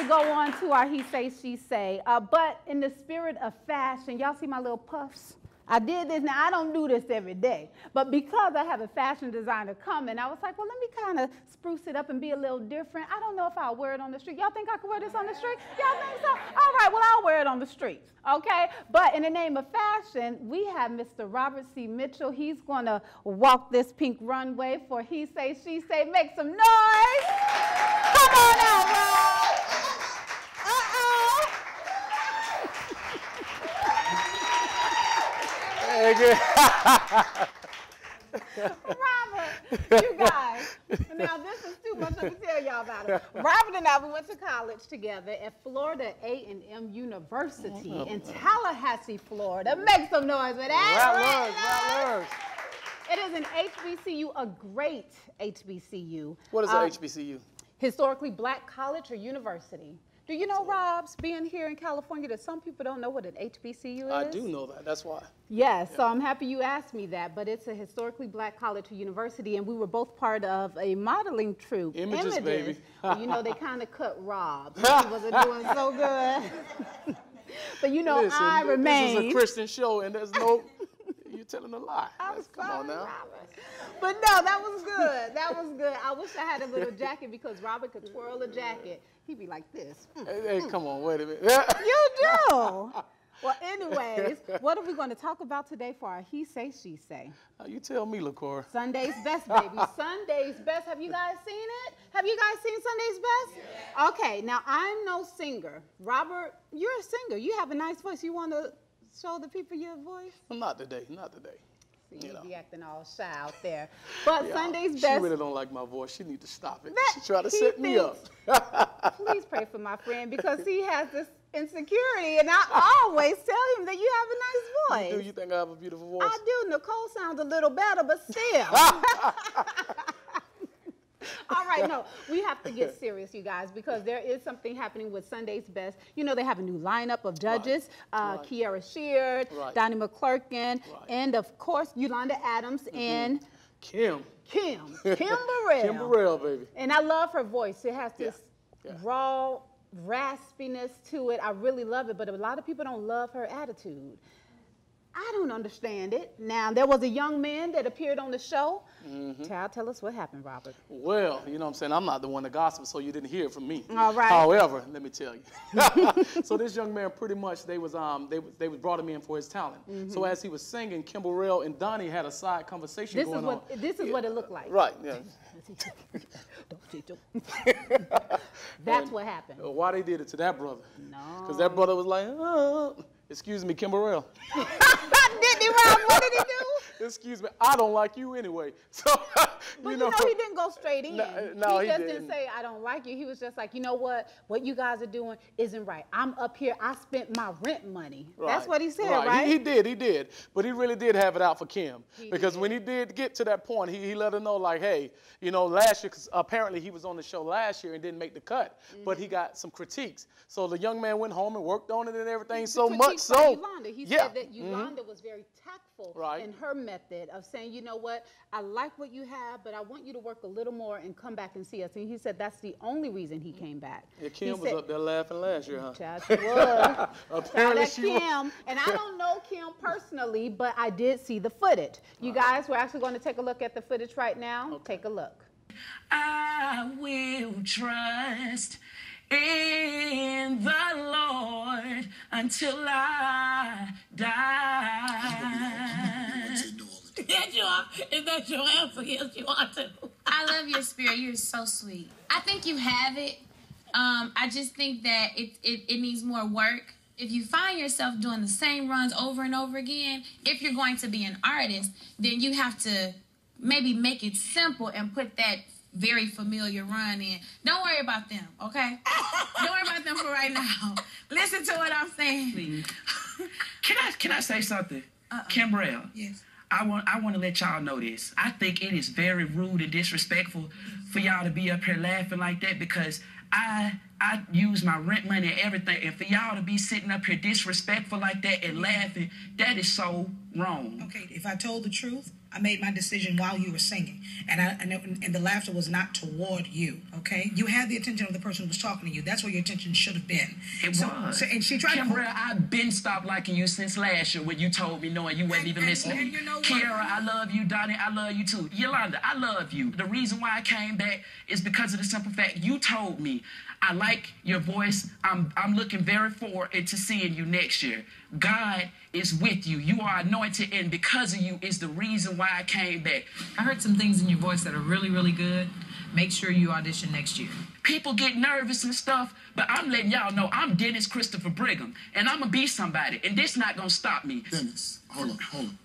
to go on to our He Say, She Say. But in the spirit of fashion, y'all see my little puffs? I did this. Now, I don't do this every day. But because I have a fashion designer coming, I was like, well, let me kind of spruce it up and be a little different. I don't know if I'll wear it on the street. Y'all think I could wear this on the street? Y'all think so? All right, well, I'll wear it on the street, okay? But in the name of fashion, we have Mr. Robert C. Mitchell. He's going to walk this pink runway for He Say, She Say. Make some noise. Come on out, Rob. Robert, you guys, now this is too much. Let me tell y'all about it. Robert and I, we went to college together at Florida A&M University in Tallahassee, Florida. Make some noise with that. It is an HBCU, a great HBCU. What is an HBCU? Historically Black college or university. Do you know, Robs, being here in California, that some people don't know what an HBCU is? I do know that. That's why. Yes, yeah. So I'm happy you asked me that. But it's a historically Black college or university, and we were both part of a modeling troupe. Images, baby. Well, you know, they kind of cut Rob. He wasn't doing so good. But, you know, listen, I remain. This is a Christian show, and there's no... You're telling a lie. Come on now. But no, that was good. That was good. I wish I had a little jacket because Robert could twirl a jacket. He'd be like this. Hey, come on, wait a minute. You do. Well, anyways, what are we going to talk about today for our He Say, She Say? You tell me, LaCour. Sunday's Best, baby. Sunday's Best. Have you guys seen it? Have you guys seen Sunday's Best? Yeah. Okay, now I'm no singer. Robert, you're a singer. You have a nice voice. You want to show the people your voice? Well, not today, not today. See, you be acting all shy out there. But yeah, Sunday's Best. She really don't like my voice. She need to stop it. She try to set me up. Please pray for my friend because he has this insecurity, and I always tell him that you have a nice voice. Do you think I have a beautiful voice? I do. Nicole sounds a little better, but still. All right, no, we have to get serious, you guys, because there is something happening with Sunday's Best. You know, they have a new lineup of judges, Kiara Sheard, Donnie McClurkin, and, of course, Yolanda Adams and Kim Burrell. Kim Burrell, baby. And I love her voice. It has this raw raspiness to it. I really love it, but a lot of people don't love her attitude. I don't understand it. Now, there was a young man that appeared on the show. Tell us what happened, Robert. Well, you know what I'm saying? I'm not the one to gossip, so you didn't hear it from me. All right. However, let me tell you. So this young man, pretty much, they brought him in for his talent. So as he was singing, Kim Burrell and Donnie had a side conversation going on. This is what it looked like. Right, yeah. That's what happened. Why they did it to that brother? No. Because that brother was like, excuse me, Kim Burrell. Didn't he, Rob? What did he do? Excuse me, I don't like you anyway. So, but you know, he didn't go straight in. No, he just didn't say, I don't like you. He was just like, you know what you guys are doing isn't right. I'm up here, I spent my rent money. Right. That's what he said, right? He did. But he really did have it out for Kim. Because when he did get to that point, he let her know, like, hey, you know, last year, because apparently he was on the show last year and didn't make the cut, but he got some critiques. So the young man went home and worked on it and everything, so much so. Yolanda. He said that Yolanda was very tactful in her method of saying, you know what, I like what you have, but I want you to work a little more and come back and see us. And he said that's the only reason he came back. Yeah, Kim was up there laughing last year, huh? Child, she was. Apparently she was. And I don't know Kim personally, but I did see the footage. You guys, we're actually going to take a look at the footage right now. Okay. Take a look. I will trust in the Lord until I die. Is that your answer? Yes, you want to. I love your spirit. You're so sweet. I think you have it. I just think that it needs more work. If you find yourself doing the same runs over and over again, if you're going to be an artist, then you have to maybe make it simple and put that very familiar run in. Don't worry about them, okay? Don't worry about them for right now. Listen to what I'm saying. Please. Can I say something? Kim Burrell. Yes. I want to let y'all know this. I think it is very rude and disrespectful for y'all to be up here laughing like that because I use my rent money and everything. And for y'all to be sitting up here disrespectful like that and laughing, that is so wrong. Okay, if I told the truth, I made my decision while you were singing, and the laughter was not toward you. Okay, you had the attention of the person who was talking to you. That's where your attention should have been. It was. And she tried Kim Burrell, I've been stopped liking you since last year when you told me knowing you wasn't even listening. And you know what? Kiara, I love you. Donnie, I love you too. Yolanda, I love you. The reason why I came back is because of the simple fact you told me I like your voice. I'm looking very forward to seeing you next year. God is with you. You are anointed, and because of you is the reason why I came back. I heard some things in your voice that are really, really good. Make sure you audition next year. People get nervous and stuff, but I'm letting y'all know I'm Dennis Christopher Brigham, and I'm going to be somebody, and this not going to stop me. Dennis, hold on.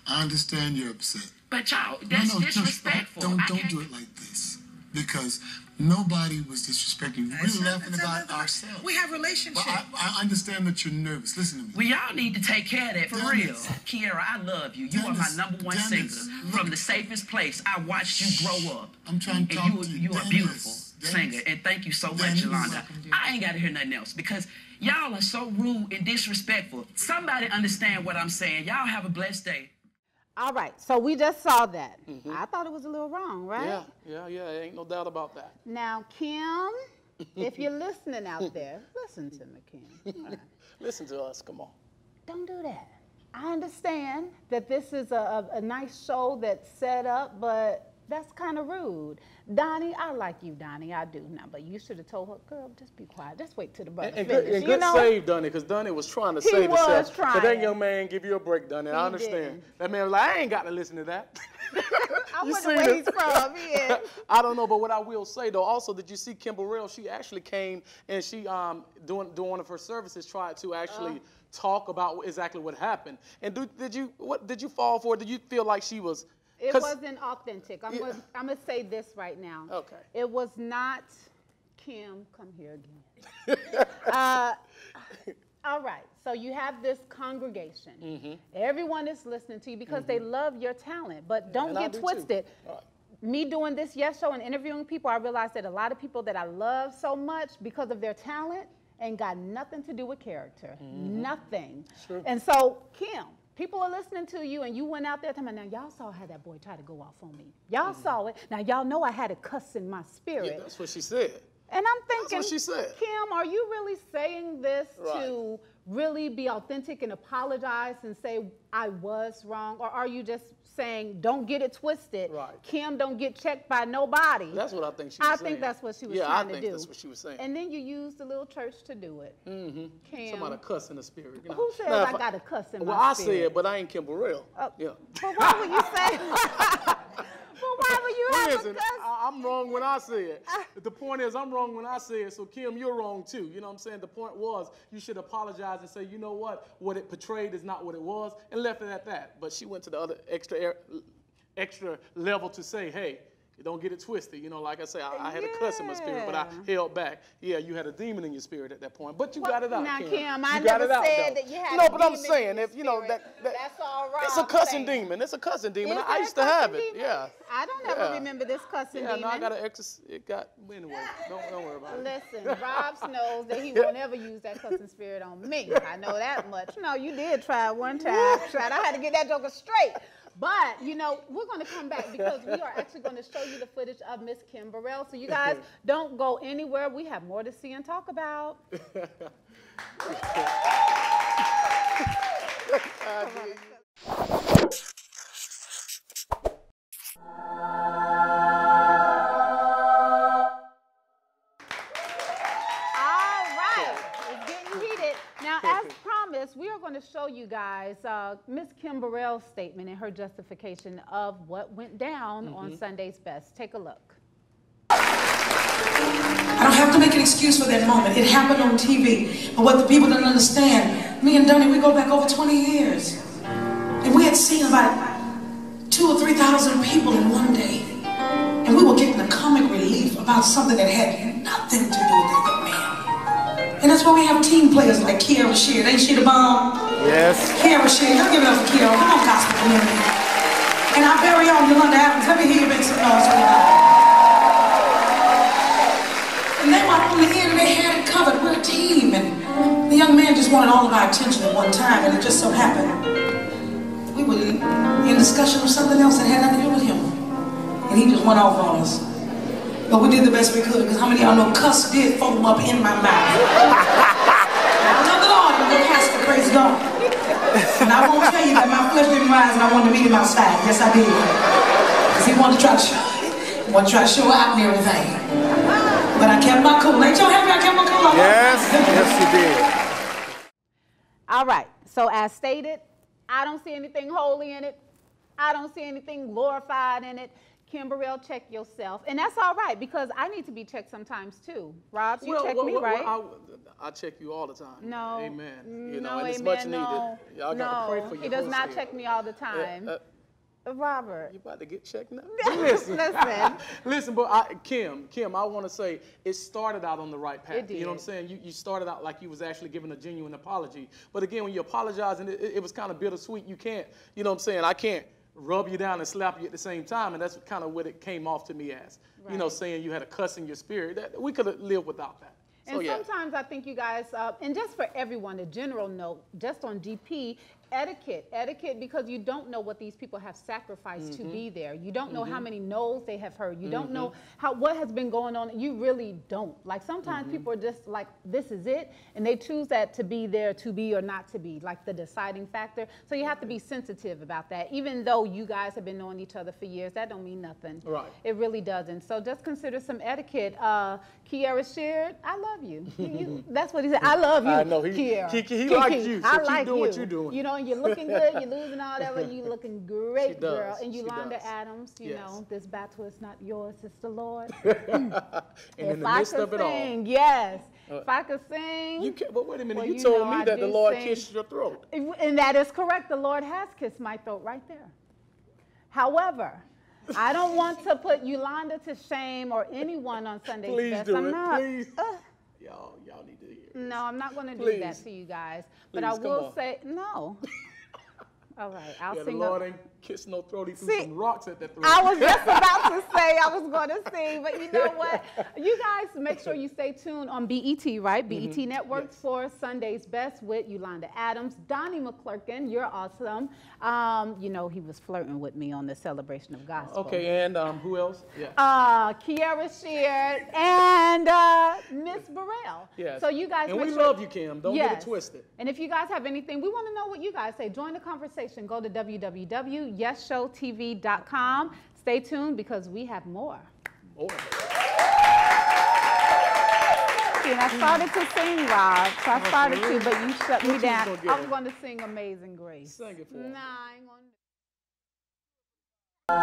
I understand you're upset. But y'all, that's disrespectful. Don't do it like this, because nobody was disrespecting you. We're laughing about ourselves. We have relationships. But I understand that you're nervous. Listen to me. We all need to take care of that for real. Kiara, I love you. You are my #1 singer. From the safest place, I watched you grow up. I'm trying to talk to you. You are a beautiful singer, and thank you so much, Yolanda. I ain't got to hear nothing else because y'all are so rude and disrespectful. Somebody understand what I'm saying. Y'all have a blessed day. All right, so we just saw that. I thought it was a little wrong, right? Yeah, ain't no doubt about that. Now, Kim, if you're listening out there, listen to me, Kim. All right. Listen to us, come on. Don't do that. I understand that this is a nice show that's set up, but that's kind of rude. Donnie, I like you, Donnie, I do now, but you should have told her, girl, just be quiet. Just wait till the brother finishes. And good save, Donnie, because Donnie was trying to save himself. Trying. But that young man give you a break, Donnie. I understand. Didn't. That man was like, I ain't got to listen to that. I wonder where he's from, yeah. I don't know, but what I will say, though, also, did you see Kim Burrell? She actually came and she, doing one of her services, tried to actually talk about exactly what happened. And did you fall for it? Did you feel like she was... It wasn't authentic. I'm gonna say this right now. Okay. It was not, Kim, come here again. All right, so you have this congregation. Everyone is listening to you because they love your talent, but don't get twisted. Right. Me doing this Yes Show and interviewing people, I realized that a lot of people that I love so much because of their talent ain't got nothing to do with character. Nothing. Sure. And so, Kim, people are listening to you, and you went out there telling me, now y'all saw how that boy tried to go off on me. Y'all saw it. Now y'all know I had a cuss in my spirit. Yeah, that's what she said. And I'm thinking, that's what she said. Kim, are you really saying this to really be authentic and apologize and say I was wrong? Or are you just saying don't get it twisted? Right. Kim, don't get checked by nobody. That's what I think she was saying. I think that's what she was trying to do. Yeah, I think that's what she was saying. And then you used the little church to do it. Kim. Somebody cuss in the spirit. You know? Who says I got a cuss in my spirit? Well, I said, but I ain't Kim Burrell. Yeah. But why would you say But why would you have a cuss? I'm wrong when I say it. The point is, I'm wrong when I say it, so Kim, you're wrong too. You know what I'm saying? The point was, you should apologize and say, you know what it portrayed is not what it was, and left it at that. But she went to the other extra level to say, hey, don't get it twisted. You know, like I say, I had a cuss in my spirit, but I held back. Yeah, you had a demon in your spirit at that point, but you got it out, now, Kim. I never said that you had no, but I'm saying, if you know that's all right. It's a cussing demon. It's a cussing demon. I used to have it. Yeah. I don't ever remember this cussing demon. Yeah, no, I got an anyway, don't worry about it. Listen, Rob knows that he won't ever use that cussing spirit on me. I know that much. No, you did try one time. I had to get that joker straight. But, you know, we're going to come back because we are actually going to show you the footage of Miss Kim Burrell. So you guys don't go anywhere. We have more to see and talk about. We are going to show you guys Miss Kim Burrell's statement and her justification of what went down on Sunday's Best. Take a look. I don't have to make an excuse for that moment. It happened on TV. But what the people don't understand, me and Donnie, we go back over 20 years. And we had seen about 2,000 or 3,000 people in one day. And we were getting a comic relief about something that had nothing to do with that young man. And that's why we have team players like Kiara Sheard. Ain't she the bomb? Yes. Kiara Sheard. Y'all give it up for Kiara. Come on, gospel community. And our very own Yolanda Adams. Let me hear you make some noise for that. And they were on the end and they had it covered. We're a team. And the young man just wanted all of our attention at one time. And it just so happened we were in the discussion of something else that had nothing to do with him. And he just went off on us. But we did the best we could, because how many of y'all know cuss did foam up in my mouth? I love the Lord in the casket, praise God. And I won't tell you that my flesh didn't rise and I wanted to meet him outside. Yes, I did. Because he wanted to try to show out and everything. But I kept my cool. Ain't y'all happy I kept my cool? Yes, yes you did. All right, so as stated, I don't see anything holy in it. I don't see anything glorified in it. Kim Burrell, check yourself. And that's all right, because I need to be checked sometimes too. Rob, you check me, right? I check you all the time. No. Amen. You know, no, and it's amen, much no. needed. Y'all got to pray for your he does not here. check me all the time. Robert. You about to get checked now? Listen. Listen, but Kim, I want to say it started out on the right path. It did. You know what I'm saying? You started out like you was actually giving a genuine apology. But again, when you apologize, and it was kind of bittersweet, you can't, you know what I'm saying? I can't rub you down and slap you at the same time, and that's kind of what it came off to me as. Right. You know, saying you had a cuss in your spirit. That we could have lived without that. And sometimes I think you guys, and just for everyone, a general note, just on DP, etiquette, because you don't know what these people have sacrificed to be there. You don't know how many no's they have heard. You don't know what has been going on. You really don't. Like sometimes people are just like, this is it, and they choose that to be there, to be or not to be, like the deciding factor. So you have to be sensitive about that. Even though you guys have been knowing each other for years, that don't mean nothing. Right. It really doesn't. So just consider some etiquette. Kiara shared, I love you. That's what he said. I love you, I know. Kiara. He likes you, so I keep like doing you. what you're doing. You know, and you're looking good, you're losing all that, but you're looking great, girl. And She Yolanda does. Adams, you know, this battle is not yours, it's the Lord. And in the midst of it all. Yes. If I could sing. You can't, but wait a minute, well, you told me that the Lord sing. kissed your throat. And that is correct. The Lord has kissed my throat right there. However, I don't want to put Yolanda to shame or anyone on Sunday's Please Best. do I'm it, not. please. Y'all need to hear this. No, I'm not going to do that to you guys. But I will say, no. All right, I'll sing. The Lord ain't kissed no throat. He threw some rocks at that throat. I was just about to say I was going to sing, but you know what? You guys make sure you stay tuned on BET, right? BET Network for Sunday's Best with Yolanda Adams. Donnie McClurkin, you're awesome. You know, he was flirting with me on the Celebration of Gospel. Okay, and who else? Yeah. Kiara shared and Miss Burrell. Yes. So you guys and make we sure, love you, Kim. Don't get it twisted. And if you guys have anything, we want to know what you guys say. Join the conversation. Go to www.yesshowtv.com. Stay tuned because we have more. More. And I started to sing, Rob. So I started to, but you shut me down. I was going to sing Amazing Grace. Sing it for me. Nah, I ain't going to.